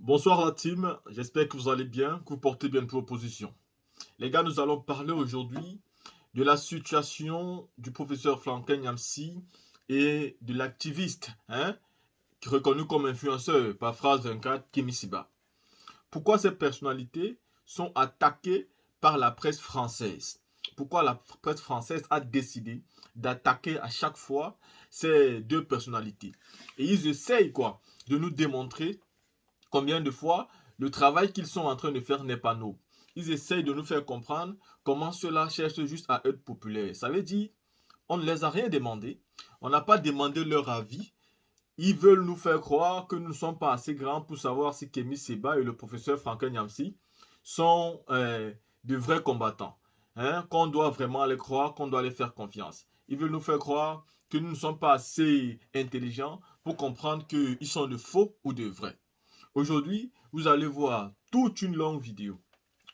Bonsoir la team, j'espère que vous allez bien, que vous portez bien vos positions. Les gars, nous allons parler aujourd'hui de la situation du professeur Franklin Nyamsi et de l'activiste, reconnu comme influenceur par Phrase 24, Kémy Séba. Pourquoi ces personnalités sont attaquées par la presse française? Pourquoi la presse française a décidé d'attaquer à chaque fois ces deux personnalités? Et ils essayent de nous démontrer combien de fois le travail qu'ils sont en train de faire n'est pas noble. Ils essayent de nous faire comprendre comment cela cherche juste à être populaire. Ça veut dire, on ne les a rien demandé. On n'a pas demandé leur avis. Ils veulent nous faire croire que nous ne sommes pas assez grands pour savoir si Kémy Séba et le professeur Franklin Nyamsi sont de vrais combattants. Qu'on doit vraiment les croire, qu'on doit les faire confiance. Ils veulent nous faire croire que nous ne sommes pas assez intelligents pour comprendre qu'ils sont de faux ou de vrais. Aujourd'hui, vous allez voir toute une longue vidéo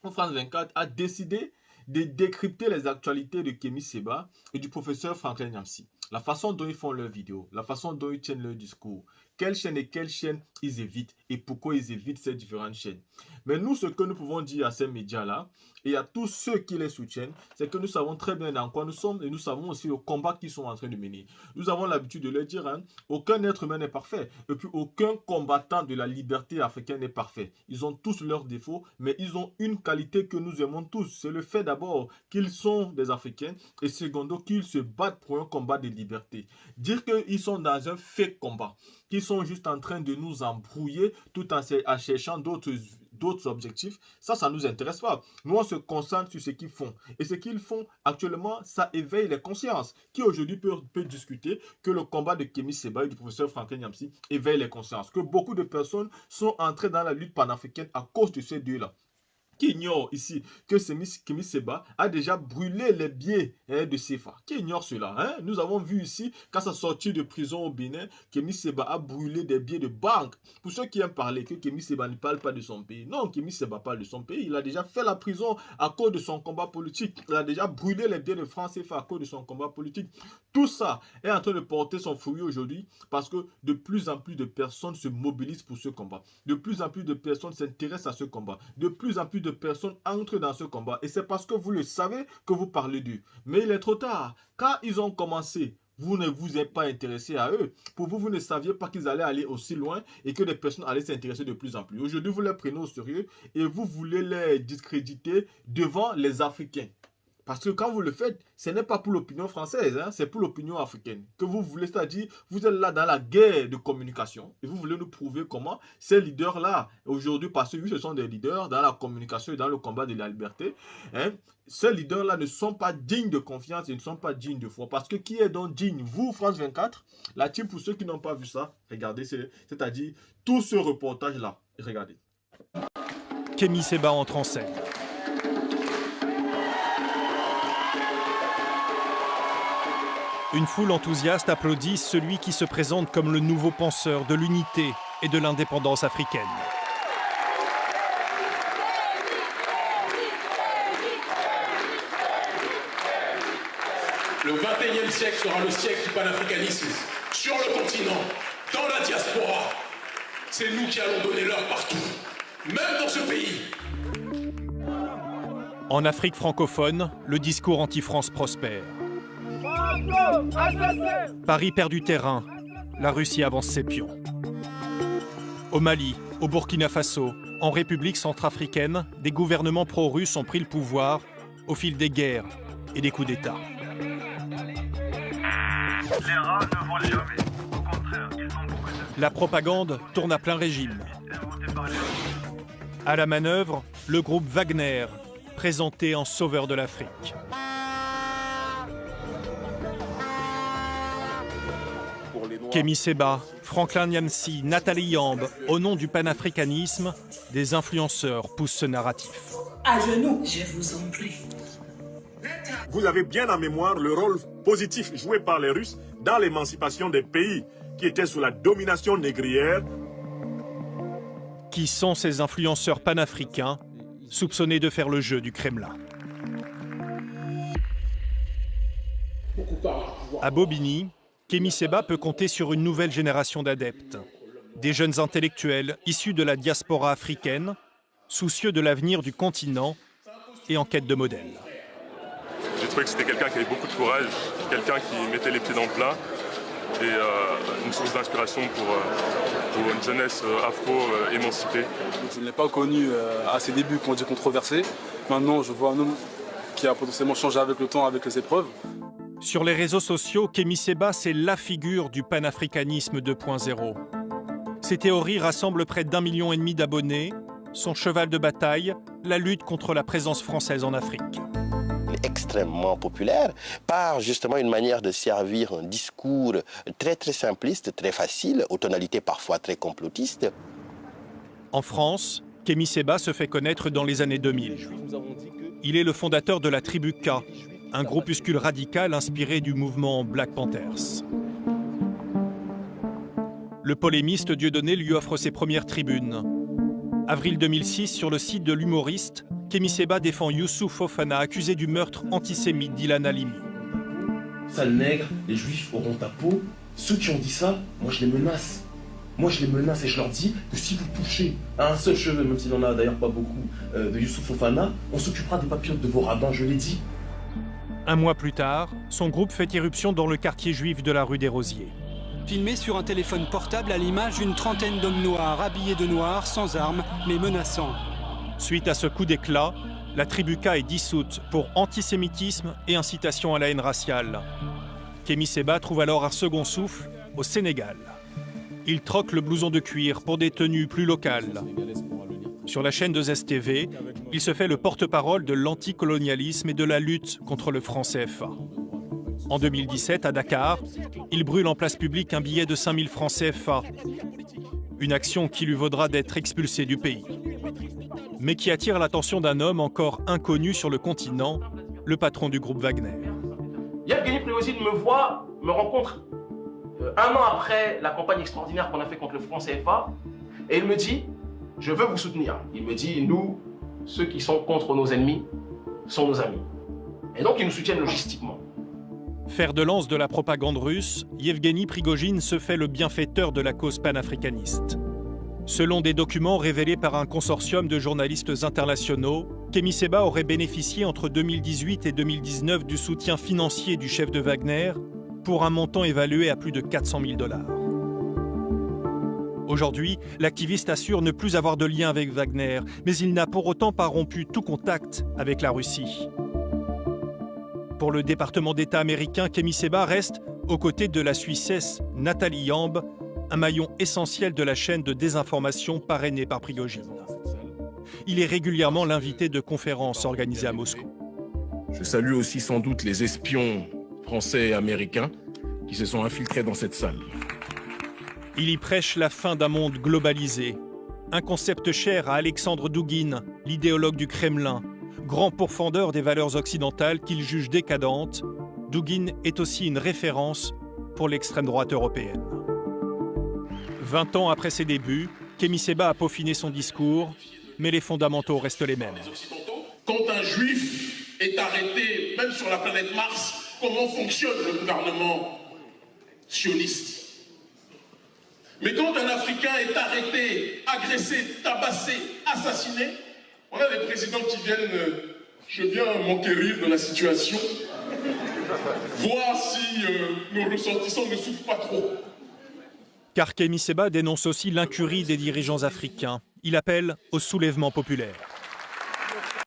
où France 24 a décidé de décrypter les actualités de Kémy Séba et du professeur Franklin Nyamsi. La façon dont ils font leurs vidéos, la façon dont ils tiennent leur discours, quelle chaîne et quelle chaîne ils évitent et pourquoi ils évitent ces différentes chaînes. Mais nous, ce que nous pouvons dire à ces médias-là et à tous ceux qui les soutiennent, c'est que nous savons très bien dans quoi nous sommes et nous savons aussi le combat qu'ils sont en train de mener. Nous avons l'habitude de leur dire, aucun être humain n'est parfait et puis aucun combattant de la liberté africaine n'est parfait. Ils ont tous leurs défauts, mais ils ont une qualité que nous aimons tous. C'est le fait d'abord qu'ils sont des Africains et secondo qu'ils se battent pour un combat de liberté. Dire qu'ils sont dans un fake combat, qu'ils sont juste en train de nous embrouiller tout en cherchant d'autres objectifs, ça ne nous intéresse pas. Nous, on se concentre sur ce qu'ils font. Et ce qu'ils font actuellement, ça éveille les consciences. Qui aujourd'hui peut discuter que le combat de Kémy Séba et du professeur Franklin Nyamsi éveille les consciences. Que beaucoup de personnes sont entrées dans la lutte panafricaine à cause de ces deux-là. Qui ignore ici que Kémy Séba a déjà brûlé les billets de CFA? Qui ignore cela? Nous avons vu ici, qu'à sa sortie de prison au Bénin, Kémy Séba a brûlé des billets de banque. Pour ceux qui aiment parler que Kémy Séba ne parle pas de son pays, non, Kémy Séba parle de son pays. Il a déjà fait la prison à cause de son combat politique. Il a déjà brûlé les billets de francs CFA à cause de son combat politique. Tout ça est en train de porter son fruit aujourd'hui parce que de plus en plus de personnes se mobilisent pour ce combat. De plus en plus de personnes s'intéressent à ce combat. De plus en plus de personnes entrent dans ce combat. Et c'est parce que vous le savez que vous parlez d'eux. Mais il est trop tard. Quand ils ont commencé, vous ne vous êtes pas intéressé à eux. Pour vous, vous ne saviez pas qu'ils allaient aller aussi loin et que des personnes allaient s'intéresser de plus en plus. Aujourd'hui, vous les prenez au sérieux et vous voulez les discréditer devant les Africains. Parce que quand vous le faites, ce n'est pas pour l'opinion française, c'est pour l'opinion africaine. Que vous voulez, c'est-à-dire, vous êtes là dans la guerre de communication et vous voulez nous prouver comment ces leaders-là, aujourd'hui, parce que oui, ce sont des leaders dans la communication et dans le combat de la liberté, ces leaders-là ne sont pas dignes de confiance et ne sont pas dignes de foi. Parce que qui est donc digne? Vous, France 24, la team, pour ceux qui n'ont pas vu ça, regardez, c'est-à-dire tout ce reportage-là, regardez. Kémy Séba entre en scène. Une foule enthousiaste applaudit celui qui se présente comme le nouveau penseur de l'unité et de l'indépendance africaine. Le 21e siècle sera le siècle du panafricanisme sur le continent, dans la diaspora. C'est nous qui allons donner l'heure partout, même dans ce pays. En Afrique francophone, le discours anti-France prospère. Paris perd du terrain, la Russie avance ses pions. Au Mali, au Burkina Faso, en République centrafricaine, des gouvernements pro-russes ont pris le pouvoir au fil des guerres et des coups d'État. Les rats ne volent jamais. Au contraire, ils ont beaucoup de... La propagande tourne à plein régime. À la manœuvre, le groupe Wagner, présenté en sauveur de l'Afrique. Kémy Séba, Franklin Nyamsi, Nathalie Yambe, au nom du panafricanisme, des influenceurs poussent ce narratif. À genoux, je vous en prie. Vous avez bien en mémoire le rôle positif joué par les Russes dans l'émancipation des pays qui étaient sous la domination négrière. Qui sont ces influenceurs panafricains soupçonnés de faire le jeu du Kremlin? À Bobigny, Kémy Séba peut compter sur une nouvelle génération d'adeptes. Des jeunes intellectuels issus de la diaspora africaine, soucieux de l'avenir du continent et en quête de modèles. J'ai trouvé que c'était quelqu'un qui avait beaucoup de courage, quelqu'un qui mettait les pieds dans le plat et une source d'inspiration pour une jeunesse afro-émancipée. Je ne l'ai pas connu à ses débuts, qu'on dit controversé. Maintenant, je vois un homme qui a potentiellement changé avec le temps, avec les épreuves. Sur les réseaux sociaux, Kémy Séba, c'est la figure du panafricanisme 2.0. Ses théories rassemblent près d'1,5 million d'abonnés. Son cheval de bataille, la lutte contre la présence française en Afrique. Il est extrêmement populaire par justement une manière de servir un discours très simpliste, très facile, aux tonalités parfois très complotistes. En France, Kémy Séba se fait connaître dans les années 2000. Il est le fondateur de la Tribu K, un groupuscule radical inspiré du mouvement Black Panthers. Le polémiste Dieudonné lui offre ses premières tribunes. Avril 2006, sur le site de l'humoriste, Kémy Séba défend Youssouf Fofana, accusé du meurtre antisémite d'Ilan Halimi. Sale nègre, les juifs auront ta peau. Ceux qui ont dit ça, moi je les menace. Moi je les menace et je leur dis que si vous touchez à un seul cheveu, même s'il n'en a d'ailleurs pas beaucoup, de Youssouf Fofana, on s'occupera des papillotes de vos rabbins, je l'ai dit. Un mois plus tard, son groupe fait irruption dans le quartier juif de la rue des Rosiers. Filmé sur un téléphone portable à l'image d'une trentaine d'hommes noirs, habillés de noir, sans armes, mais menaçants. Suite à ce coup d'éclat, la Tribu K est dissoute pour antisémitisme et incitation à la haine raciale. Kémy Séba trouve alors un second souffle au Sénégal. Il troque le blouson de cuir pour des tenues plus locales. Sur la chaîne de Zest TV, il se fait le porte-parole de l'anticolonialisme et de la lutte contre le franc CFA. En 2017, à Dakar, il brûle en place publique un billet de 5 000 francs CFA. Une action qui lui vaudra d'être expulsé du pays. Mais qui attire l'attention d'un homme encore inconnu sur le continent, le patron du groupe Wagner. Yevgeny Prigojine me rencontre un an après la campagne extraordinaire qu'on a fait contre le franc CFA, et il me dit « Je veux vous soutenir ». Il me dit « Nous, ceux qui sont contre nos ennemis, sont nos amis ». Et donc ils nous soutiennent logistiquement. Fer de lance de la propagande russe, Yevgeny Prigojine se fait le bienfaiteur de la cause panafricaniste. Selon des documents révélés par un consortium de journalistes internationaux, Kémy Séba aurait bénéficié entre 2018 et 2019 du soutien financier du chef de Wagner pour un montant évalué à plus de 400 000 $. Aujourd'hui, l'activiste assure ne plus avoir de lien avec Wagner, mais il n'a pour autant pas rompu tout contact avec la Russie. Pour le département d'État américain, Kémy Séba reste aux côtés de la Suissesse Nathalie Yamb, un maillon essentiel de la chaîne de désinformation parrainée par Prigojine. Il est régulièrement l'invité de conférences organisées à Moscou. Je salue aussi sans doute les espions français et américains qui se sont infiltrés dans cette salle. Il y prêche la fin d'un monde globalisé, un concept cher à Alexandre Douguine, l'idéologue du Kremlin, grand pourfendeur des valeurs occidentales qu'il juge décadentes. Douguine est aussi une référence pour l'extrême droite européenne. 20 ans après ses débuts, Kémy Séba a peaufiné son discours, mais les fondamentaux restent les mêmes. Quand un juif est arrêté, même sur la planète Mars, comment fonctionne le gouvernement sioniste? Mais quand un Africain est arrêté, agressé, tabassé, assassiné, on a des présidents qui viennent, je viens m'enquérir de la situation, voir si nos ressortissants ne souffrent pas trop. Car Kémy Séba dénonce aussi l'incurie des dirigeants africains. Il appelle au soulèvement populaire.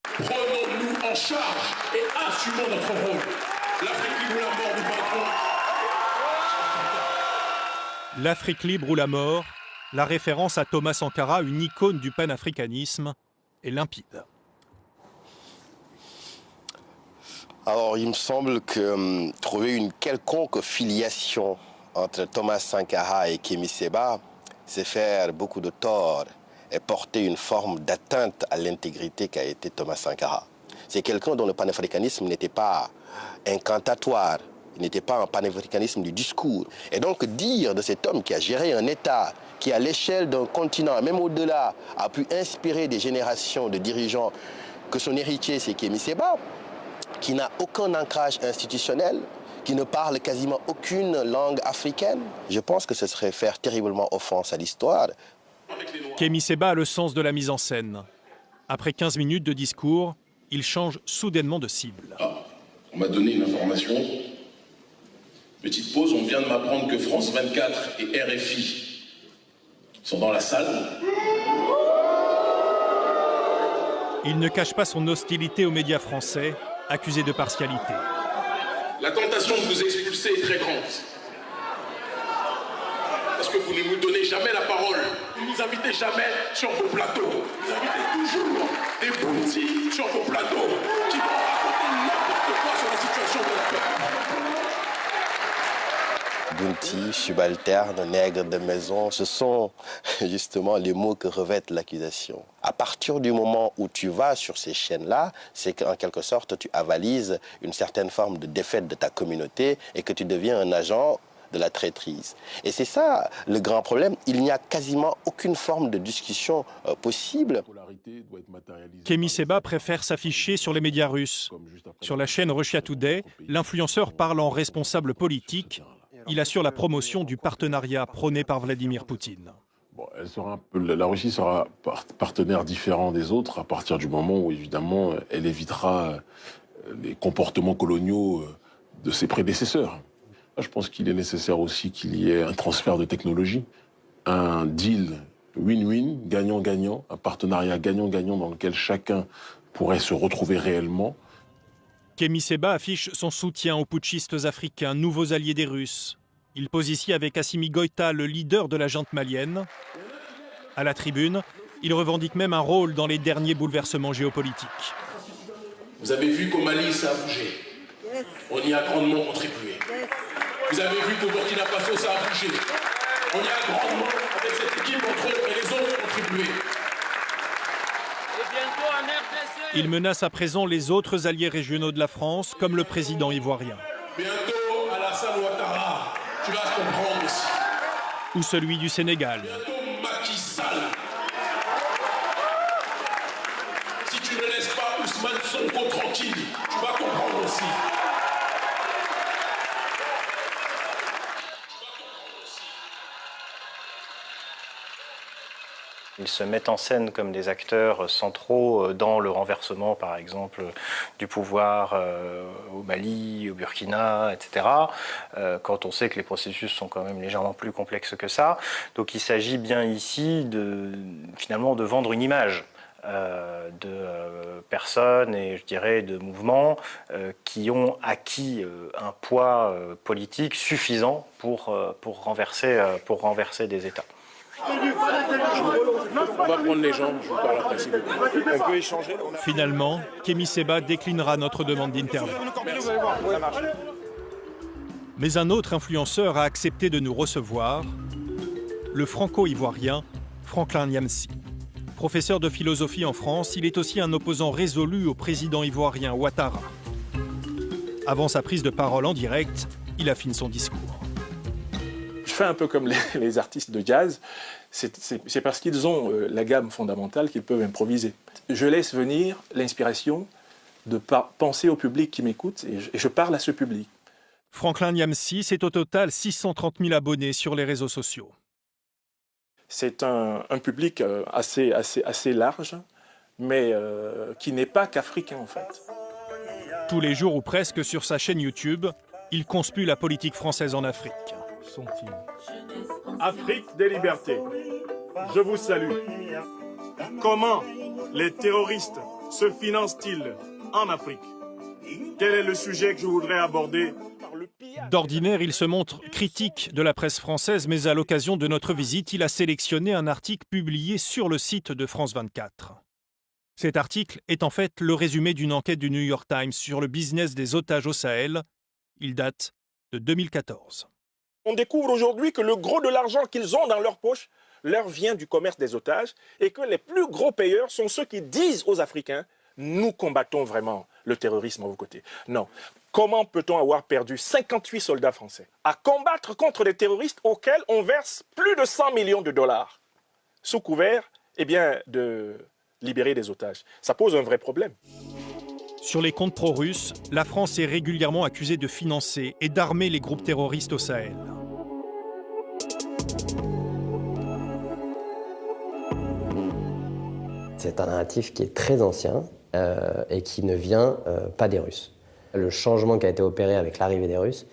Prenons-nous en charge et assumons notre rôle. L'Afrique libre ou la mort, nous battrons. L'Afrique libre ou la mort, la référence à Thomas Sankara, une icône du panafricanisme, est limpide. Alors, il me semble que trouver une quelconque filiation entre Thomas Sankara et Kémy Séba, c'est faire beaucoup de tort et porter une forme d'atteinte à l'intégrité qu'a été Thomas Sankara. C'est quelqu'un dont le panafricanisme n'était pas incantatoire, il n'était pas un panafricanisme du discours. Et donc dire de cet homme qui a géré un État, qui à l'échelle d'un continent, même au-delà, a pu inspirer des générations de dirigeants, que son héritier c'est Kémy Séba, qui n'a aucun ancrage institutionnel, qui ne parle quasiment aucune langue africaine. Je pense que ce serait faire terriblement offense à l'histoire. Kémy Séba a le sens de la mise en scène. Après 15 minutes de discours, il change soudainement de cible. On m'a donné une information. Petite pause, on vient de m'apprendre que France 24 et RFI sont dans la salle. Il ne cache pas son hostilité aux médias français, accusés de partialité. La tentation de vous expulser est très grande. Parce que vous ne nous donnez jamais la parole. Vous ne nous invitez jamais sur vos plateaux. Vous invitez toujours des bounties sur vos plateaux qui vont raconter n'importe quoi sur la situation de notre peuple. Bounty, subalterne, nègre de maison, ce sont justement les mots que revêt l'accusation. À partir du moment où tu vas sur ces chaînes-là, c'est qu'en quelque sorte, tu avalises une certaine forme de défaite de ta communauté et que tu deviens un agent de la traîtrise. Et c'est ça le grand problème. Il n'y a quasiment aucune forme de discussion possible. Kémy Séba préfère s'afficher sur les médias russes. Sur la chaîne Russia Today, l'influenceur parle en responsable politique. Il assure la promotion du partenariat prôné par Vladimir Poutine. Bon, la Russie sera partenaire différent des autres à partir du moment où, évidemment, elle évitera les comportements coloniaux de ses prédécesseurs. Je pense qu'il est nécessaire aussi qu'il y ait un transfert de technologie, un deal win-win, gagnant-gagnant, un partenariat gagnant-gagnant dans lequel chacun pourrait se retrouver réellement. Kémy Séba affiche son soutien aux putschistes africains, nouveaux alliés des Russes. Il pose ici avec Assimi Goïta, le leader de la junte malienne. À la tribune, il revendique même un rôle dans les derniers bouleversements géopolitiques. Vous avez vu qu'au Mali, ça a bougé. On y a grandement contribué. Vous avez vu qu'au Burkina Faso, ça a bougé. On y a grandement, avec cette équipe, entre eux et les autres, contribué. Il menace à présent les autres alliés régionaux de la France, comme le président ivoirien. Bientôt, Alassane Ouattara, tu vas comprendre aussi. Ou celui du Sénégal. Bientôt, Macky Sall. Si tu ne laisses pas Ousmane Sonko tranquille, tu vas comprendre aussi. Ils se mettent en scène comme des acteurs centraux dans le renversement, par exemple, du pouvoir au Mali, au Burkina, etc. Quand on sait que les processus sont quand même légèrement plus complexes que ça. Donc il s'agit bien ici finalement de vendre une image de personnes et je dirais de mouvements qui ont acquis un poids politique suffisant pour renverser des États. On va prendre les jambes, je vous parle après. On peut échanger. Finalement, Kémy Séba déclinera notre demande d'interview. Mais un autre influenceur a accepté de nous recevoir, le franco-ivoirien Franklin Nyamsi. Professeur de philosophie en France, il est aussi un opposant résolu au président ivoirien Ouattara. Avant sa prise de parole en direct, il affine son discours. Je fais un peu comme les artistes de jazz, c'est parce qu'ils ont la gamme fondamentale qu'ils peuvent improviser. Je laisse venir l'inspiration de penser au public qui m'écoute et je parle à ce public. Franklin Nyamsi, c'est au total 630 000 abonnés sur les réseaux sociaux. C'est un public assez large, mais qui n'est pas qu'africain en fait. Tous les jours ou presque sur sa chaîne YouTube, il conspue la politique française en Afrique. Afrique des libertés, je vous salue. Comment les terroristes se financent-ils en Afrique? Quel est le sujet que je voudrais aborder? D'ordinaire, il se montre critique de la presse française, mais à l'occasion de notre visite, il a sélectionné un article publié sur le site de France 24. Cet article est en fait le résumé d'une enquête du New York Times sur le business des otages au Sahel. Il date de 2014. On découvre aujourd'hui que le gros de l'argent qu'ils ont dans leur poche leur vient du commerce des otages et que les plus gros payeurs sont ceux qui disent aux Africains « Nous combattons vraiment le terrorisme à vos côtés ». Non. Comment peut-on avoir perdu 58 soldats français à combattre contre des terroristes auxquels on verse plus de 100 millions de dollars sous couvert de libérer des otages? Ça pose un vrai problème. Sur les comptes pro-russes, la France est régulièrement accusée de financer et d'armer les groupes terroristes au Sahel. C'est un narratif qui est très ancien et qui ne vient pas des Russes. Le changement qui a été opéré avec l'arrivée des Russes,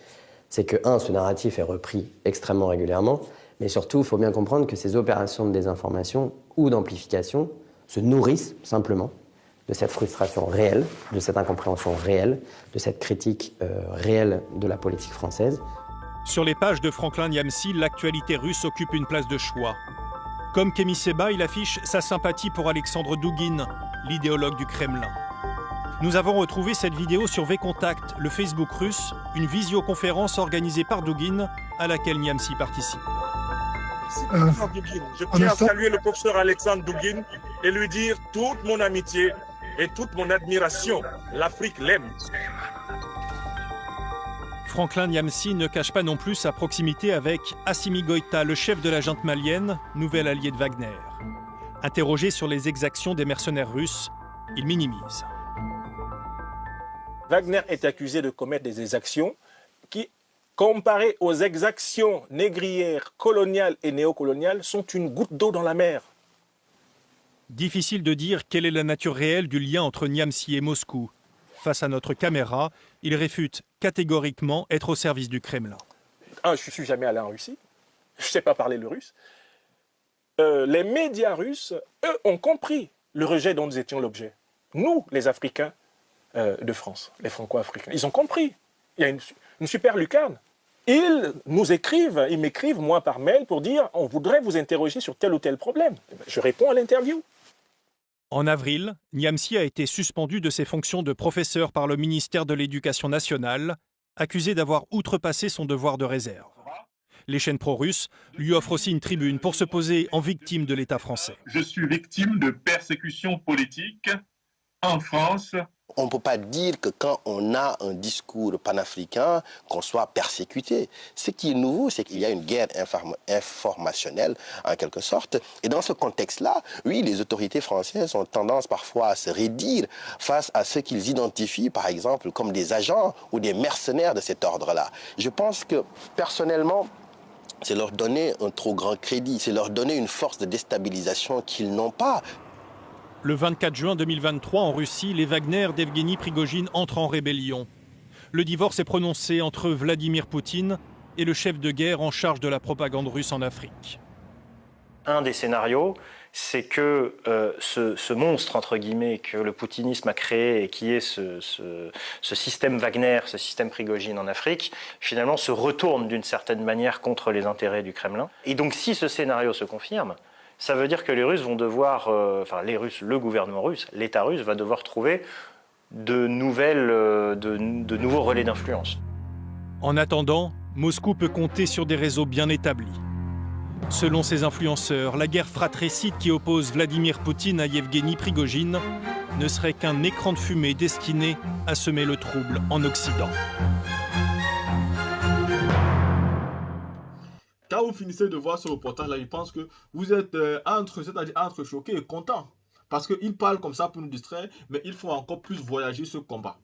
c'est que, ce narratif est repris extrêmement régulièrement, mais surtout, il faut bien comprendre que ces opérations de désinformation ou d'amplification se nourrissent simplement de cette frustration réelle, de cette incompréhension réelle, de cette critique réelle de la politique française. Sur les pages de Franklin Niamsi, l'actualité russe occupe une place de choix. Comme Kémy Séba, il affiche sa sympathie pour Alexandre Douguine, l'idéologue du Kremlin. Nous avons retrouvé cette vidéo sur VKontakte, le Facebook russe, une visioconférence organisée par Douguine, à laquelle Niamsi participe. Je tiens à saluer le professeur Alexandre Douguine et lui dire toute mon amitié et toute mon admiration. L'Afrique l'aime. Franklin Niamsi ne cache pas non plus sa proximité avec Assimi Goïta, le chef de la junte malienne, nouvel allié de Wagner. Interrogé sur les exactions des mercenaires russes, il minimise. Wagner est accusé de commettre des exactions qui, comparées aux exactions négrières, coloniales et néocoloniales, sont une goutte d'eau dans la mer. Difficile de dire quelle est la nature réelle du lien entre Niamsi et Moscou. Face à notre caméra, il réfute catégoriquement être au service du Kremlin. Je ne suis jamais allé en Russie. Je ne sais pas parler le russe. Les médias russes, eux, ont compris le rejet dont nous étions l'objet. Nous, les Africains de France, les Franco-Africains, ils ont compris. Il y a une super lucarne. Ils nous écrivent, ils m'écrivent, moi, par mail, pour dire « on voudrait vous interroger sur tel ou tel problème ». Je réponds à l'interview. En avril, Niamsi a été suspendu de ses fonctions de professeur par le ministère de l'Éducation nationale, accusé d'avoir outrepassé son devoir de réserve. Les chaînes pro-russes lui offrent aussi une tribune pour se poser en victime de l'État français. Je suis victime de persécutions politiques en France. On ne peut pas dire que quand on a un discours panafricain, qu'on soit persécuté. Ce qui est nouveau, c'est qu'il y a une guerre informationnelle, en quelque sorte. Et dans ce contexte-là, oui, les autorités françaises ont tendance parfois à se raidir face à ceux qu'ils identifient, par exemple, comme des agents ou des mercenaires de cet ordre-là. Je pense que, personnellement, c'est leur donner un trop grand crédit, c'est leur donner une force de déstabilisation qu'ils n'ont pas. Le 24 juin 2023, en Russie, les Wagner d'Evgeny Prigojine entrent en rébellion. Le divorce est prononcé entre Vladimir Poutine et le chef de guerre en charge de la propagande russe en Afrique. Un des scénarios, c'est que ce monstre, entre guillemets, que le poutinisme a créé et qui est ce système Wagner, ce système Prigojine en Afrique, finalement se retourne d'une certaine manière contre les intérêts du Kremlin. Et donc si ce scénario se confirme, ça veut dire que les Russes vont devoir, le gouvernement russe, l'État russe va devoir trouver de nouveaux relais d'influence. En attendant, Moscou peut compter sur des réseaux bien établis. Selon ses influenceurs, la guerre fratricide qui oppose Vladimir Poutine à Yevgeny Prigojine ne serait qu'un écran de fumée destiné à semer le trouble en Occident. Quand vous finissez de voir ce reportage-là, je pense que vous êtes entre choqués et contents. Parce qu'ils parlent comme ça pour nous distraire, mais il faut encore plus voyager ce combat.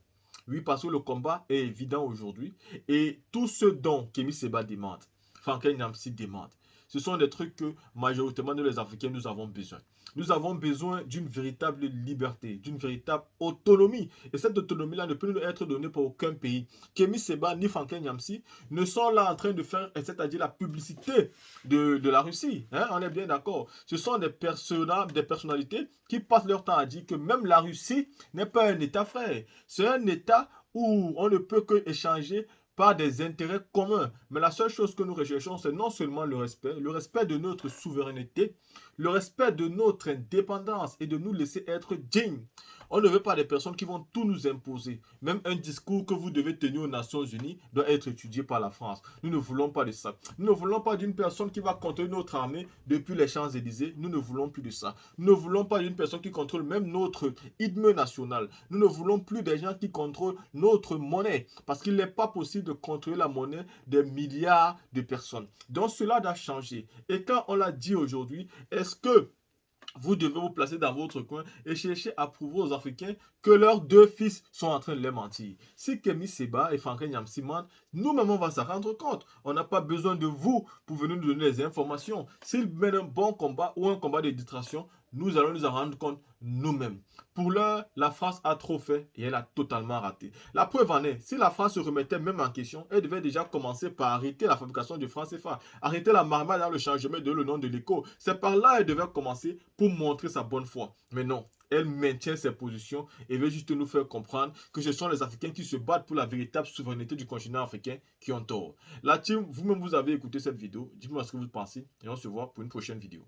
Oui, parce que le combat est évident aujourd'hui. Et tout ce dont Kémy Séba demande, Franklin Niamsi demande, ce sont des trucs que majoritairement nous les Africains, nous avons besoin. Nous avons besoin d'une véritable liberté, d'une véritable autonomie. Et cette autonomie-là ne peut nous être donnée par aucun pays. Kémy Séba ni Franklin Niamsi ne sont là en train de faire, c'est-à-dire la publicité de la Russie. Hein, on est bien d'accord. Ce sont des personnalités qui passent leur temps à dire que même la Russie n'est pas un État frère. C'est un État où on ne peut que échanger par des intérêts communs. Mais la seule chose que nous recherchons, c'est non seulement le respect de notre souveraineté, le respect de notre indépendance et de nous laisser être dignes. On ne veut pas des personnes qui vont tout nous imposer. Même un discours que vous devez tenir aux Nations Unies doit être étudié par la France. Nous ne voulons pas de ça. Nous ne voulons pas d'une personne qui va contrôler notre armée depuis les Champs-Élysées. Nous ne voulons plus de ça. Nous ne voulons pas d'une personne qui contrôle même notre hymne national. Nous ne voulons plus des gens qui contrôlent notre monnaie. Parce qu'il n'est pas possible de contrôler la monnaie des milliards de personnes. Donc cela doit changer. Et quand on l'a dit aujourd'hui, est-ce que vous devez vous placer dans votre coin et chercher à prouver aux Africains que leurs deux fils sont en train de les mentir. Si Kémy Séba et Franklin Nyamsi mentent, nous-mêmes on va s'en rendre compte. On n'a pas besoin de vous pour venir nous donner les informations. S'ils mènent un bon combat ou un combat de distraction, nous allons nous en rendre compte nous-mêmes. Pour l'heure, la France a trop fait et elle a totalement raté. La preuve en est, si la France se remettait même en question, elle devait déjà commencer par arrêter la fabrication du franc CFA, arrêter la marmaille dans le changement de le nom de l'écho. C'est par là qu'elle devait commencer pour montrer sa bonne foi. Mais non, elle maintient ses positions et veut juste nous faire comprendre que ce sont les Africains qui se battent pour la véritable souveraineté du continent africain qui ont tort. La team, vous-même vous avez écouté cette vidéo, dites-moi ce que vous pensez et on se voit pour une prochaine vidéo.